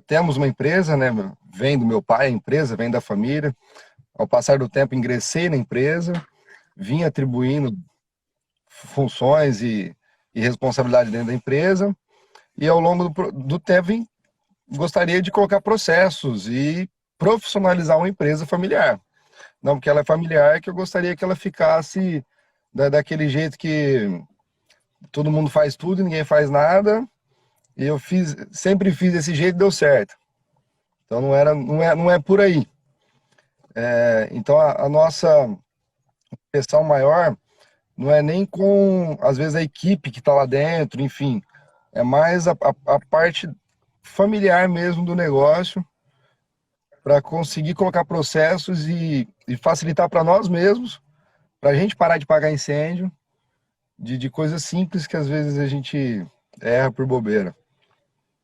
temos uma empresa, né? Vem do meu pai a empresa, vem da família. Ao passar do tempo, ingressei na empresa, vim atribuindo funções e responsabilidade dentro da empresa, e ao longo do tempo gostaria de colocar processos e profissionalizar uma empresa familiar. Não porque ela é familiar, é que eu gostaria que ela ficasse daquele jeito que todo mundo faz tudo e ninguém faz nada, e eu sempre fiz desse jeito e deu certo. Então não é por aí. Então a nossa pressão maior não é nem com, às vezes, a equipe que está lá dentro, enfim, é mais a parte familiar mesmo do negócio, para conseguir colocar processos e facilitar para nós mesmos, para a gente parar de pagar incêndio, de coisas simples que às vezes a gente erra por bobeira.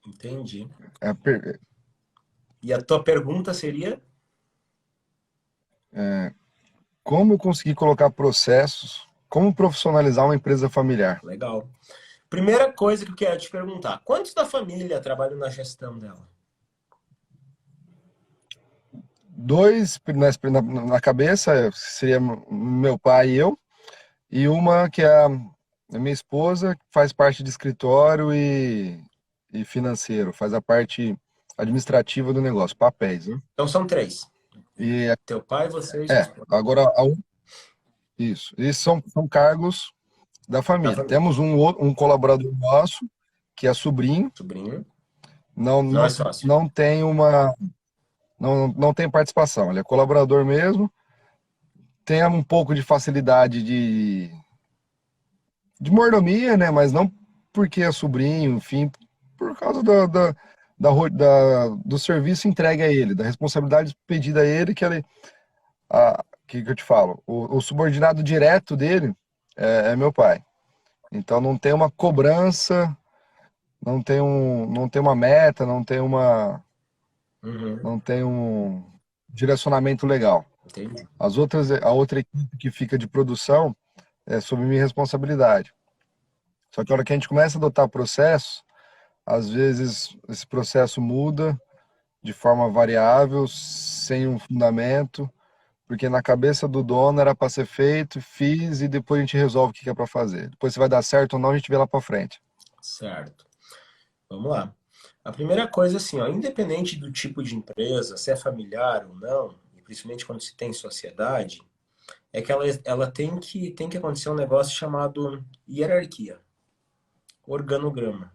Entendi. É, E a tua pergunta seria? como conseguir colocar processos, como profissionalizar uma empresa familiar? Legal. Primeira coisa que eu quero te perguntar, quantos da família trabalham na gestão dela? Dois na cabeça, seria meu pai e eu, e uma que é a minha esposa, que faz parte de escritório e financeiro, faz a parte administrativa do negócio, papéis, né? Então são três. E Teu pai, você e sua esposa. agora isso. Esses são cargos da Da família. família. Temos um colaborador nosso, que é sobrinho, Sobrinho. não, Não é não, sócio. não tem não tem participação, ele é colaborador mesmo, tem um pouco de facilidade de mordomia, né? Mas não porque é sobrinho, enfim, por causa do serviço entregue a ele, da responsabilidade pedida a ele, que eu te falo, o subordinado direto dele é meu pai. Então não tem uma cobrança, não tem uma meta, Uhum. não tem um direcionamento legal. Entendi. A outra equipe que fica de produção é sob minha responsabilidade. Só que a hora que a gente começa a adotar processo, às vezes esse processo muda de forma variável, sem um fundamento, porque na cabeça do dono era para ser feito, fiz e depois a gente resolve o que é para fazer. Depois se vai dar certo ou não, a gente vê lá para frente. Certo. Vamos lá. A primeira coisa, assim, ó, independente do tipo de empresa, se é familiar ou não, e principalmente quando se tem sociedade, é que ela tem que acontecer um negócio chamado hierarquia, organograma.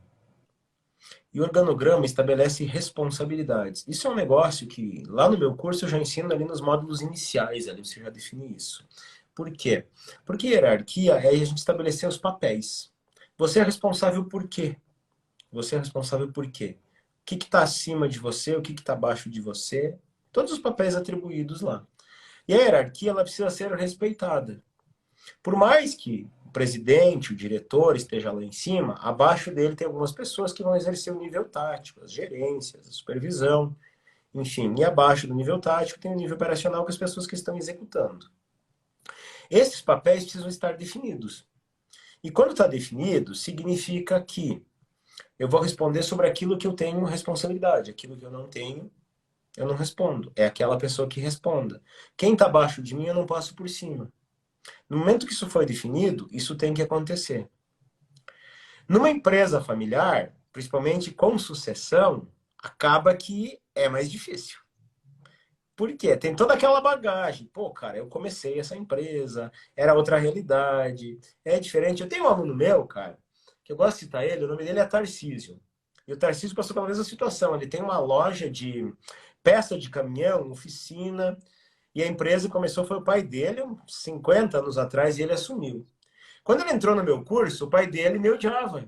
E o organograma estabelece responsabilidades. Isso é um negócio que lá no meu curso eu já ensino ali nos módulos iniciais, ali você já define isso. Por quê? Porque hierarquia é a gente estabelecer os papéis. Você é responsável por quê? Você é responsável por quê? O que está acima de você, o que está abaixo de você, todos os papéis atribuídos lá. E a hierarquia ela precisa ser respeitada. Por mais que o presidente, o diretor esteja lá em cima, abaixo dele tem algumas pessoas que vão exercer o nível tático, as gerências, a supervisão, enfim. E abaixo do nível tático tem o nível operacional com as pessoas que estão executando. Esses papéis precisam estar definidos. E quando está definido, significa que eu vou responder sobre aquilo que eu tenho responsabilidade, aquilo que eu não tenho, eu não respondo. É aquela pessoa que responda. Quem está abaixo de mim, eu não passo por cima. No momento que isso foi definido, isso tem que acontecer. Numa empresa familiar, principalmente com sucessão, acaba que é mais difícil. Por quê? Tem toda aquela bagagem. Pô, cara, eu comecei essa empresa, era outra realidade, é diferente. Eu tenho um aluno meu, cara, que eu gosto de citar ele, o nome dele é Tarcísio. E o Tarcísio passou pela mesma situação. Ele tem uma loja de peça de caminhão, oficina, e a empresa começou, foi o pai dele, uns 50 anos atrás, e ele assumiu. Quando ele entrou no meu curso, o pai dele me odiava.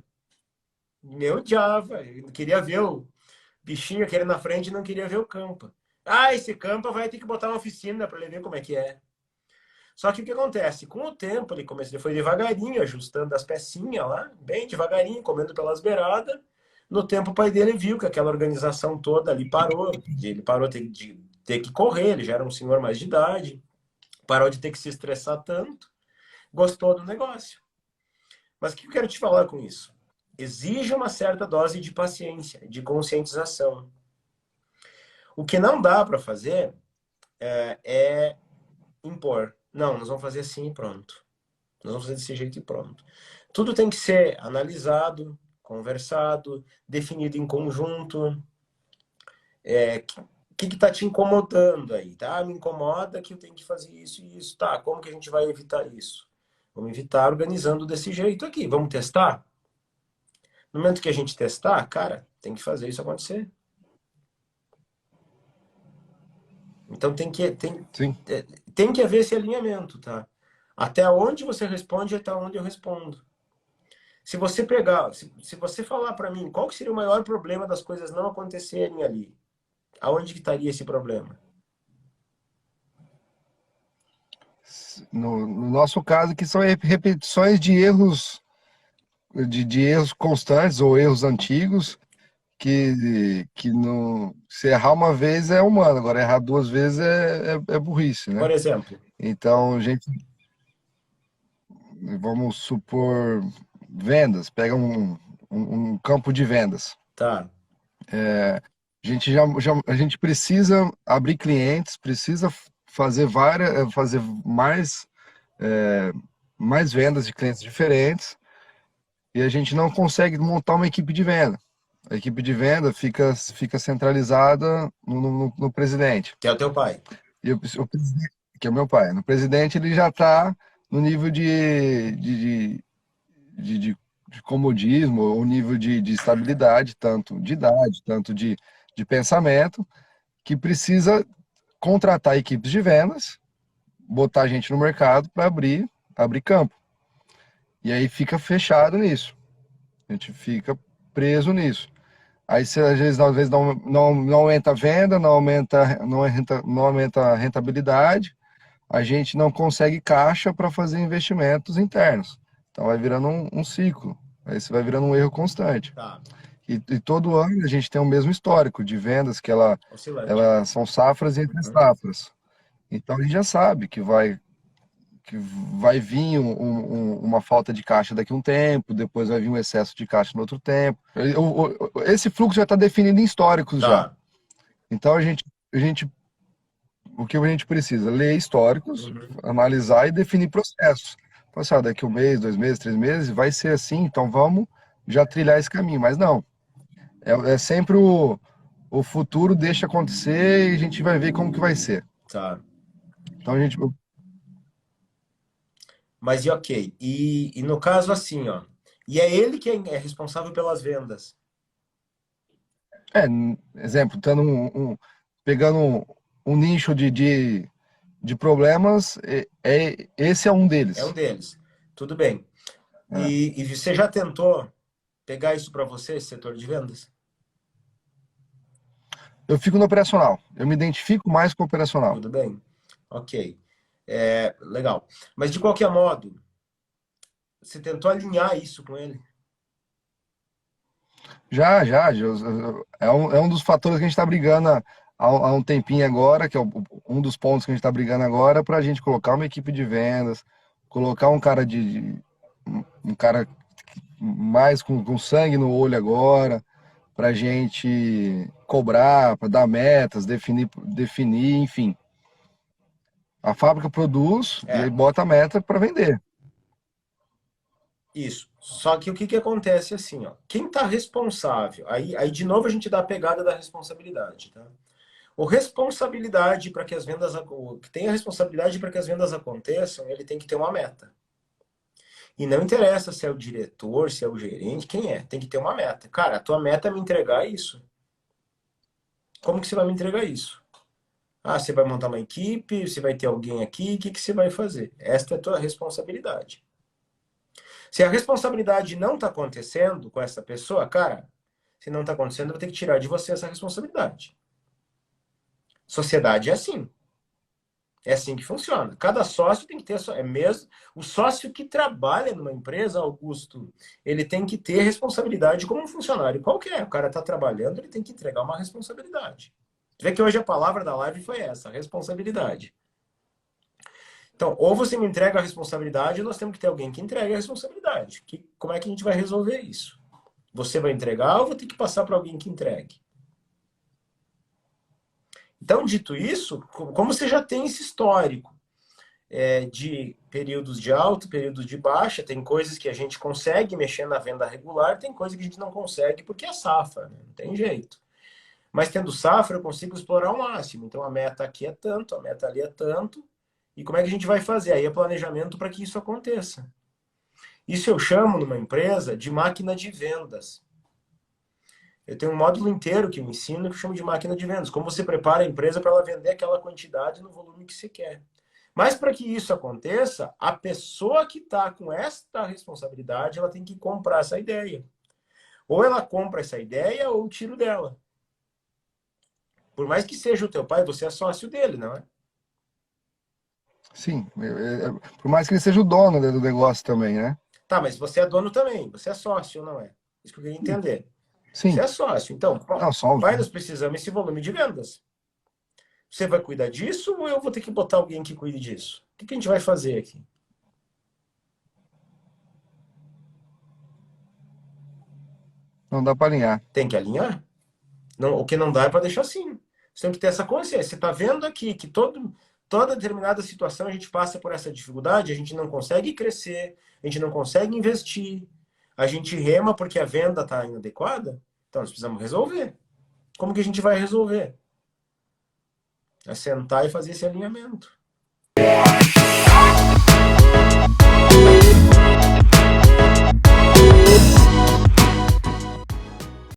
Me odiava. Ele queria ver o bichinho aquele na frente e não queria ver o campo. Ah, esse campo vai ter que botar uma oficina para ele ver como é que é. Só que o que acontece? Com o tempo, ele foi devagarinho, ajustando as pecinhas lá, bem devagarinho, comendo pelas beiradas. No tempo, o pai dele viu que aquela organização toda ali parou. Ele parou de ter que correr, ele já era um senhor mais de idade, parou de ter que se estressar tanto, gostou do negócio. Mas o que eu quero te falar com isso? exige uma certa dose de paciência, de conscientização. O que não dá para fazer é impor. Não, nós vamos fazer assim e pronto. Nós vamos fazer desse jeito e pronto. Tudo tem que ser analisado, conversado, definido em conjunto. O que está te incomodando aí? Tá? Me incomoda que eu tenho que fazer isso e isso. Tá, como que a gente vai evitar isso? Vamos evitar organizando desse jeito aqui. Vamos testar? No momento que a gente testar, cara, tem que fazer isso acontecer. Então Sim. tem que haver esse alinhamento, tá? Até onde você responde, até onde eu respondo. Se você pegar, se você falar para mim qual que seria o maior problema das coisas não acontecerem ali, aonde que estaria esse problema? No nosso caso, que são repetições de erros, de erros constantes ou erros antigos, que não, se errar uma vez é humano, agora errar duas vezes é burrice, Por né? exemplo, Então, gente, vamos supor vendas, pega um campo de vendas. tá, A gente a gente precisa abrir clientes, precisa fazer mais vendas de clientes diferentes, e a gente não consegue montar uma equipe de venda. A equipe de venda fica centralizada no presidente. que é o teu pai. E o presidente, que é o meu pai. No presidente, ele já está no nível de, de, de comodismo, ou nível de estabilidade, tanto de idade, tanto de pensamento, que precisa contratar equipes de vendas, botar gente no mercado para abrir campo. E aí fica fechado nisso. A gente fica preso nisso. Aí você, às vezes não aumenta a venda, não aumenta a rentabilidade, a gente não consegue caixa para fazer investimentos internos. Então vai virando um ciclo. Aí você vai virando um erro constante. Tá, E todo ano a gente tem o mesmo histórico de vendas que oscilante. ela são safras e entre Uhum. safras. Então a gente já sabe que vai vir uma falta de caixa daqui a um tempo, depois vai vir um excesso de caixa no outro tempo. Esse fluxo já está definido em históricos já. Tá. Então o que a gente precisa? Ler históricos, Uhum. analisar e definir processos. Então, assim, daqui um mês, 2 meses, 3 meses, vai ser assim, então vamos já trilhar esse caminho. Mas não, é sempre o futuro deixa acontecer e a gente vai ver como que vai ser. Tá. Então a gente, Mas e ok. E no caso assim, ó. E é ele que é responsável pelas vendas. é, exemplo, pegando um nicho de problemas, esse é um É um deles. deles. Tudo bem. É. E você já tentou pegar isso para você, esse setor de vendas? Eu fico no operacional, eu me identifico mais com o operacional. Tudo bem. Ok. Legal. Mas de qualquer modo, você tentou alinhar isso com ele? É um dos fatores que a gente está brigando há um tempinho agora, que é um dos pontos que a gente está brigando agora, para a gente colocar uma equipe de vendas, colocar um cara mais com sangue no olho agora, para a gente cobrar, para dar metas, definir, enfim. A fábrica produz e aí É, bota a meta para vender. isso. Só que o que que acontece assim, ó? Quem está responsável? Aí de novo a gente dá a pegada da responsabilidade, tá? O responsabilidade para que as vendas, o que tem a responsabilidade para que as vendas aconteçam, ele tem que ter uma meta. E não interessa se é o diretor, se é o gerente, quem é, tem que ter uma meta. Cara, a tua meta é me entregar isso. Como que você vai me entregar isso? Ah, você vai montar uma equipe, você vai ter alguém aqui, o que que você vai fazer? Esta é a tua responsabilidade. Se a responsabilidade não está acontecendo com essa pessoa, cara, se não está acontecendo, eu vou ter que tirar de você essa responsabilidade. Sociedade é assim. É assim que funciona. Cada sócio tem que ter é mesmo o sócio que trabalha numa empresa, Augusto, ele tem que ter responsabilidade como um funcionário qualquer. O cara está trabalhando, ele tem que entregar uma responsabilidade. Vê que hoje a palavra da live foi essa, responsabilidade. Então, ou você me entrega a responsabilidade, ou nós temos que ter alguém que entregue a responsabilidade. Como é que a gente vai resolver isso? Você vai entregar ou vou ter que passar para alguém que entregue? Então, dito isso, como você já tem esse histórico de períodos de alto, períodos de baixa, tem coisas que a gente consegue mexer na venda regular, tem coisas que a gente não consegue porque é safra, né? Não tem jeito. Mas tendo safra, eu consigo explorar ao máximo. Então, a meta aqui é tanto, a meta ali é tanto. E como é que a gente vai fazer? Aí é planejamento para que isso aconteça. Isso eu chamo numa empresa de máquina de vendas. Eu tenho um módulo inteiro que eu ensino que eu chamo de máquina de vendas. Como você prepara a empresa para ela vender aquela quantidade no volume que você quer. Mas para que isso aconteça, a pessoa que está com esta responsabilidade, ela tem que comprar essa ideia. Ou ela compra essa ideia ou tiro dela. Por mais que seja o teu pai, você é sócio dele, não é? Sim, por mais que ele seja o dono do negócio também, né? Tá, mas você é dono também. Você é sócio ou não é? Isso que eu queria entender. Você Sim, é sócio. Então, não, só pai, óbvio. nós precisamos esse volume de vendas. Você vai cuidar disso ou eu vou ter que botar alguém que cuide disso? O que a gente vai fazer aqui? Não dá para alinhar. Tem que alinhar? Não, o que não dá é para deixar assim. Você tem que ter essa consciência. Você está vendo aqui que toda determinada situação a gente passa por essa dificuldade, a gente não consegue crescer, a gente não consegue investir, a gente rema porque a venda está inadequada. Então nós precisamos resolver. Como que a gente vai resolver? É sentar e fazer esse alinhamento.